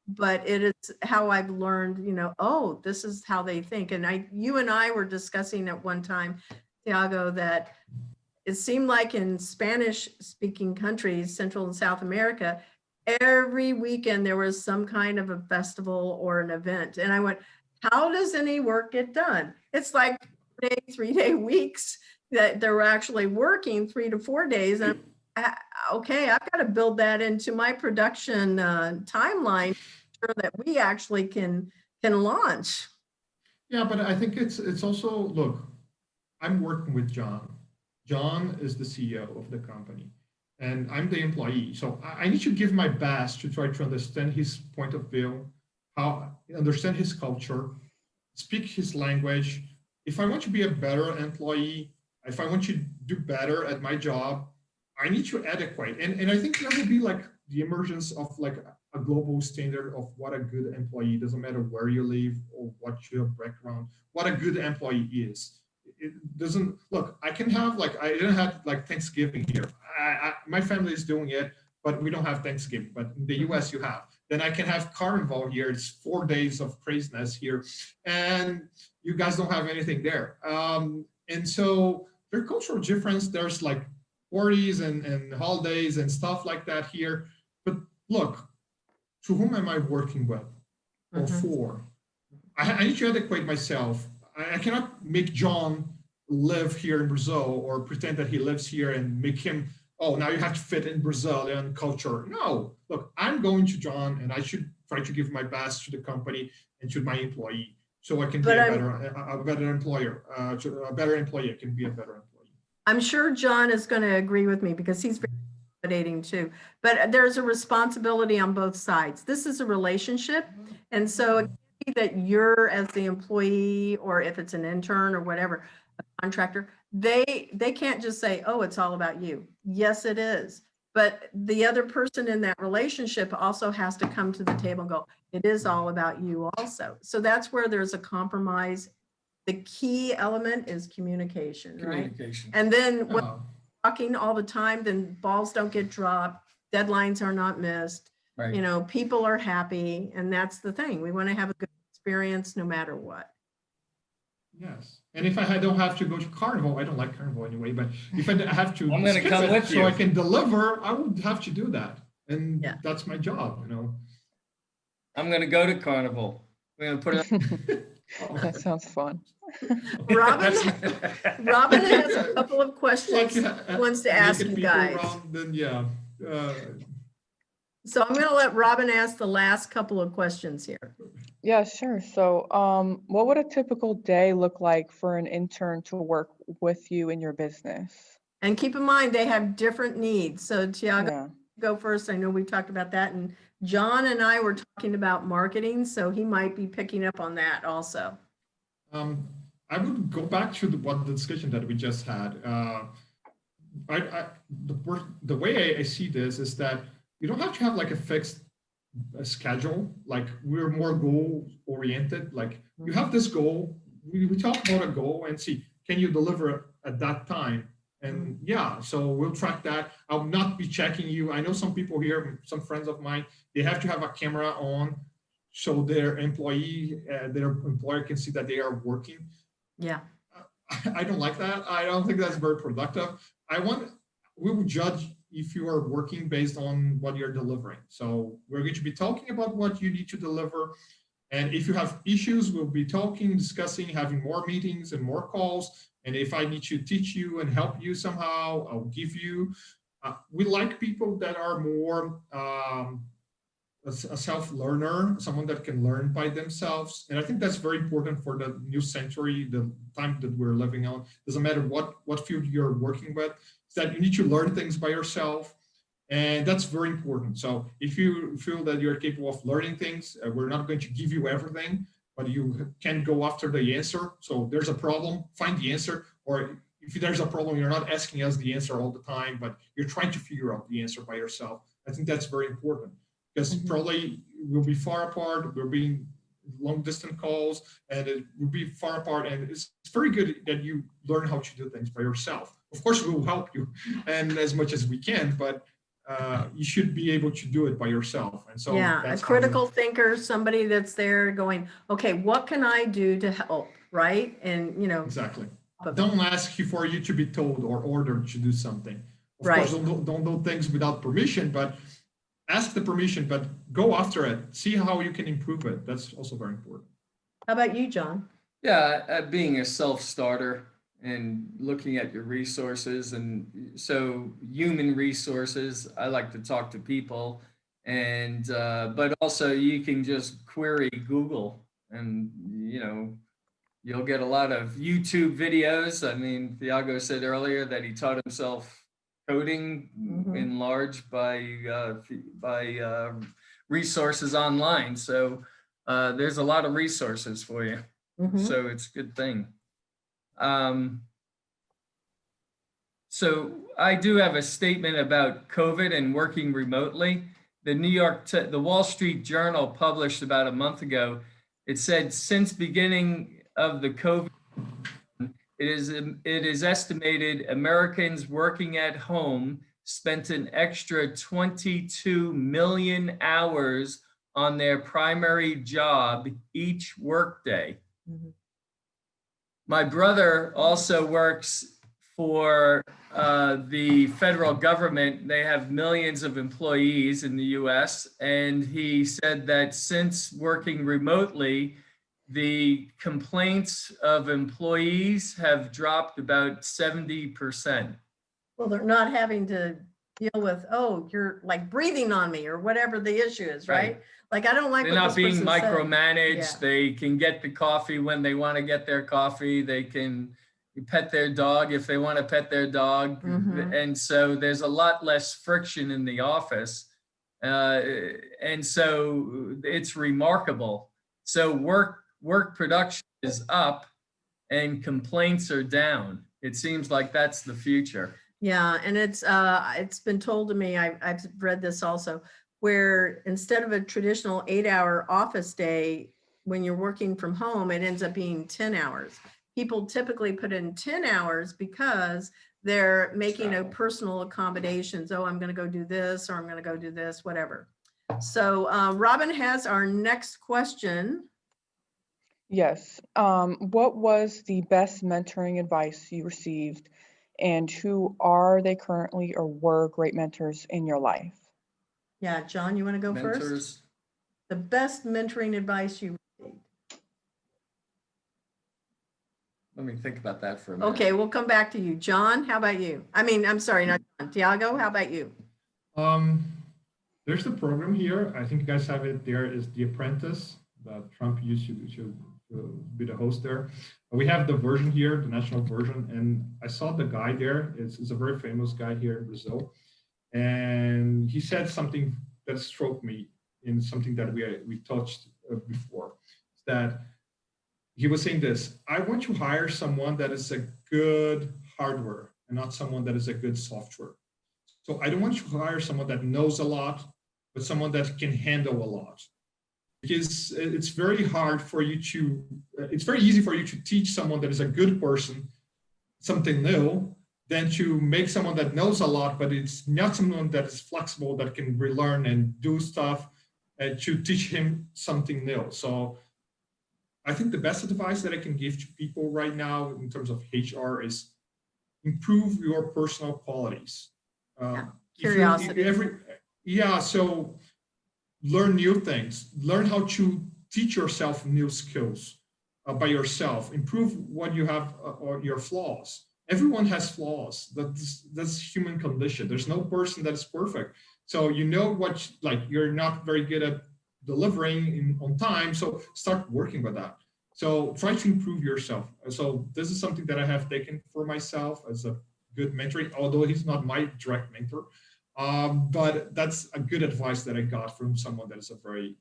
but it is how I've learned, oh, this is how they think. And you and I were discussing at one time, Thiago, that it seemed like in Spanish speaking countries, Central and South America, every weekend there was some kind of a festival or an event. And I went, how does any work get done? It's like 3-day weeks that they're actually working 3 to 4 days. And okay, I've got to build that into my production timeline so that we actually can launch. Yeah, but I think it's also, look, I'm working with John. John is the CEO of the company and I'm the employee. So I need to give my best to try to understand his point of view, understand his culture, speak his language. If I want to be a better employee, if I want to do better at my job, I need to adequate. And I think there will be like the emergence of like a global standard of what a good employee, doesn't matter where you live or what your background, what a good employee is. It doesn't, look, I can have like, I didn't have like Thanksgiving here. My family is doing it, but we don't have Thanksgiving, but in the US you have. Then I can have Carnival here. It's 4 days of craziness here. And you guys don't have anything there. And so there's cultural difference. There's like parties and holidays and stuff like that here. But look, to whom am I working with or for? I need to adequate myself. I cannot make John live here in Brazil or pretend that he lives here and make him, oh, now you have to fit in Brazilian culture. No, look, I'm going to John and I should try to give my best to the company and to my employee so I can be a better employer, a better employee. I can be a better employee. I'm sure John is going to agree with me because he's very accommodating too, but there's a responsibility on both sides. This is a relationship. And so it can be that you're as the employee, or if it's an intern or whatever, a contractor, they can't just say, oh, it's all about you. Yes, it is. But the other person in that relationship also has to come to the table and go, it is all about you also. So that's where there's a compromise. The key element is communication, right? And then when talking all the time, then balls don't get dropped, deadlines are not missed. Right. You know, people are happy, and that's the thing. We want to have a good experience no matter what. Yes. And if I don't have to go to Carnival, I don't like Carnival anyway, but if I have to I'm gonna skip come it with so you. I can deliver, I would have to do that. And Yeah. that's my job, you know. I'm going to go to Carnival. We're going to put it That sounds fun. Robin, Robin has a couple of Like, questions he wants to ask naked you people guys. around, then yeah. So I'm going to let Robin ask the last couple of questions here. Yeah, sure. So, what would a typical day look like for an intern to work with you in your business? And keep in mind, they have different needs. So Thiago, Yeah. go first. I know we talked about that. And John and I were talking about marketing, so he might be picking up on that also. I would go back to the discussion that we just had. The way I see this is that you don't have to have like a fixed schedule. Like we're more goal oriented. Like you have this goal, we talk about a goal and see, can you deliver at that time? And yeah, so we'll track that. I'll not be checking you. I know some people here, some friends of mine, they have to have a camera on so their employer can see that they are working. Yeah. I don't like that. I don't think that's very productive. We will judge if you are working based on what you're delivering. So we're going to be talking about what you need to deliver. And if you have issues, we'll be talking, discussing, having more meetings and more calls. And if I need to teach you and help you somehow, I'll give you. We like people that are more a self-learner, someone that can learn by themselves. And I think that's very important for the new century, the time that we're living on. Doesn't matter what field you're working with, is that you need to learn things by yourself. And that's very important. So if you feel that you're capable of learning things, we're not going to give you everything, but you can go after the answer. So there's a problem, find the answer. Or if there's a problem, you're not asking us the answer all the time, but you're trying to figure out the answer by yourself. I think that's very important. Because probably we'll be far apart, we'll be long distance calls, and it will be far apart. And it's very good that you learn how to do things by yourself. Of course, we will help you and as much as we can, but you should be able to do it by yourself. And so Yeah, a critical thinker, somebody that's there going, okay, what can I do to help, right? And, you know. Exactly. Don't ask for you to be told or ordered to do something. Of Right. course, don't do things without permission, but ask the permission, but go after it. See how you can improve it. That's also very important. How about you, John? Yeah, being a self-starter and looking at your resources. And so human resources, I like to talk to people, and but also you can just query Google and, you know, you'll get a lot of YouTube videos. I mean, Thiago said earlier that he taught himself coding in large by resources online. So there's a lot of resources for you. So it's a good thing. So I do have a statement about COVID and working remotely. The Wall Street Journal published about a month ago. It said since beginning of the COVID, it is estimated Americans working at home spent an extra 22 million hours on their primary job each workday. My brother also works for the federal government. They have millions of employees in the US, and he said that since working remotely, the complaints of employees have dropped about 70%. Well, they're not having to deal with, oh, you're like breathing on me or whatever the issue is, right? Like, I don't like They're what not this being person said. micromanaged. Yeah. They can get the coffee when they want to get their coffee. They can pet their dog if they want to pet their dog. And so there's a lot less friction in the office. And so it's remarkable. So work production is up and complaints are down. It seems like that's the future. Yeah, and it's been told to me, I've read this also, where instead of a traditional 8-hour office day, when you're working from home, it ends up being 10 hours. People typically put in 10 hours because they're making a personal accommodations. Oh, I'm going to go do this, or I'm going to go do this, whatever. So Robin has our next question. Yes. What was the best mentoring advice you received, and who are they currently or were great mentors in your life? Yeah, John, you want to go first? Mentors. The best mentoring advice you received. Let me think about that for a minute. Okay, we'll come back to you. John, how about you? I mean, I'm sorry, not John. Thiago, how about you? There's the program here. I think you guys have it there. Is The Apprentice that Trump used to be the host there. We have the version here, the national version, and I saw the guy there. It's a very famous guy here in Brazil, and he said something that struck me in something that we touched before. That he was saying this: I want to hire someone that is a good hardware and not someone that is a good software. So I don't want you to hire someone that knows a lot, but someone that can handle a lot. Because it's very hard for you to, it's very easy for you to teach someone that is a good person something new than to make someone that knows a lot, but it's not someone that is flexible, that can relearn and do stuff to teach him something new. So I think the best advice that I can give to people right now in terms of HR is improve your personal qualities. Curiosity. So learn new things, learn how to teach yourself new skills by yourself, improve what you have or your flaws. Everyone has flaws. That's human condition. There's no person that is perfect. So you know what, like, you're not very good at delivering on time, so start working with that. So try to improve yourself. So this is something that I have taken for myself as a good mentoring, although he's not my direct mentor. But that's a good advice that I got from someone that is a very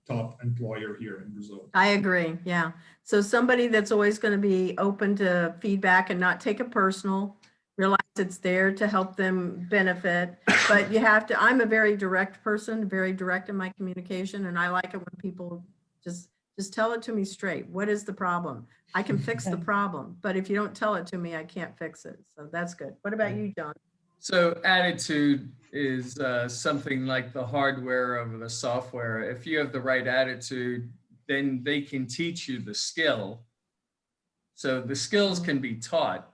top employer here in Brazil. I agree. Yeah. So somebody that's always going to be open to feedback and not take it personal, realize it's there to help them benefit. But you have to, I'm a very direct person, very direct in my communication. And I like it when people just tell it to me straight. What is the problem? I can fix the problem, but if you don't tell it to me, I can't fix it. So that's good. What about you, John? So attitude is something like the hardware over the software. If you have the right attitude, then they can teach you the skill. So the skills can be taught.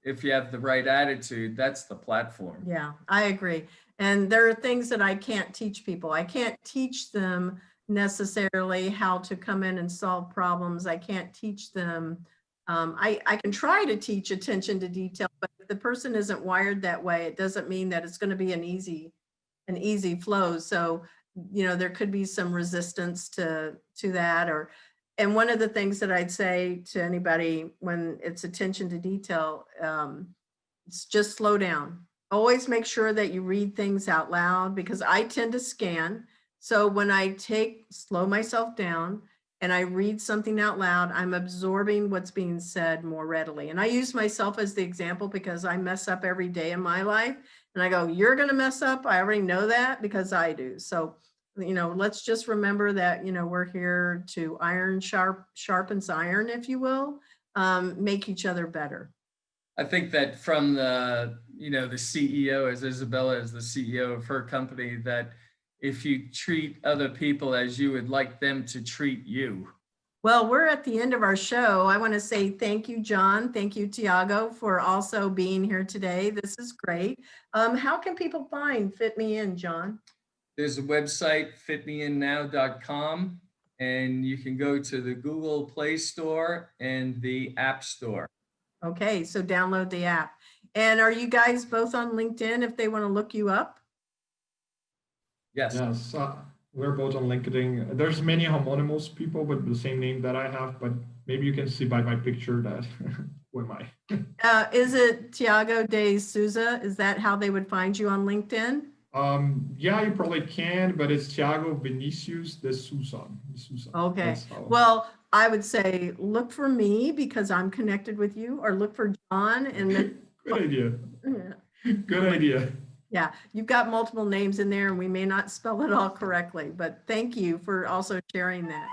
If you have the right attitude, that's the platform. Yeah, I agree. And there are things that I can't teach people. I can't teach them necessarily how to come in and solve problems. I can't teach them. I can try to teach attention to detail, but if the person isn't wired that way, it doesn't mean that it's going to be an easy flow. So, you know, there could be some resistance to that. And one of the things that I'd say to anybody when it's attention to detail, it's just slow down. Always make sure that you read things out loud, because I tend to scan. So when I slow myself down and I read something out loud, I'm absorbing what's being said more readily. And I use myself as the example because I mess up every day in my life. And I go, you're going to mess up. I already know that because I do. So, you know, let's just remember that, you know, we're here to iron sharpens iron, if you will, make each other better. I think that from the CEO, as Isabella is the CEO of her company, that if you treat other people as you would like them to treat you. Well, we're at the end of our show. I want to say thank you, John. Thank you, Thiago, for also being here today. This is great. How can people find FitMeIn, John? There's a website, fitmeinnow.com, and you can go to the Google Play Store and the App Store. Okay, so download the app. And are you guys both on LinkedIn if they want to look you up? Yes. Yes, we're both on LinkedIn. There's many homonymous people with the same name that I have, but maybe you can see by my picture that who am I? Is it Thiago de Souza? Is that how they would find you on LinkedIn? Yeah, you probably can, but it's Thiago Vinicius de Souza. Okay. Well, I would say look for me because I'm connected with you, or look for John. And then Good idea. Yeah. Good idea. Yeah, you've got multiple names in there and we may not spell it all correctly, but thank you for also sharing that.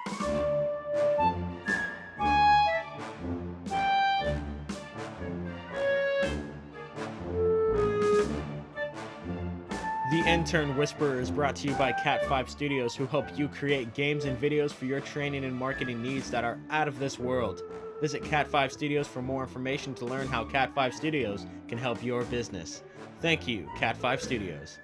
The Intern Whisperer is brought to you by Cat 5 Studios, who help you create games and videos for your training and marketing needs that are out of this world. Visit Cat 5 Studios for more information to learn how Cat 5 Studios can help your business. Thank you, Cat 5 Studios.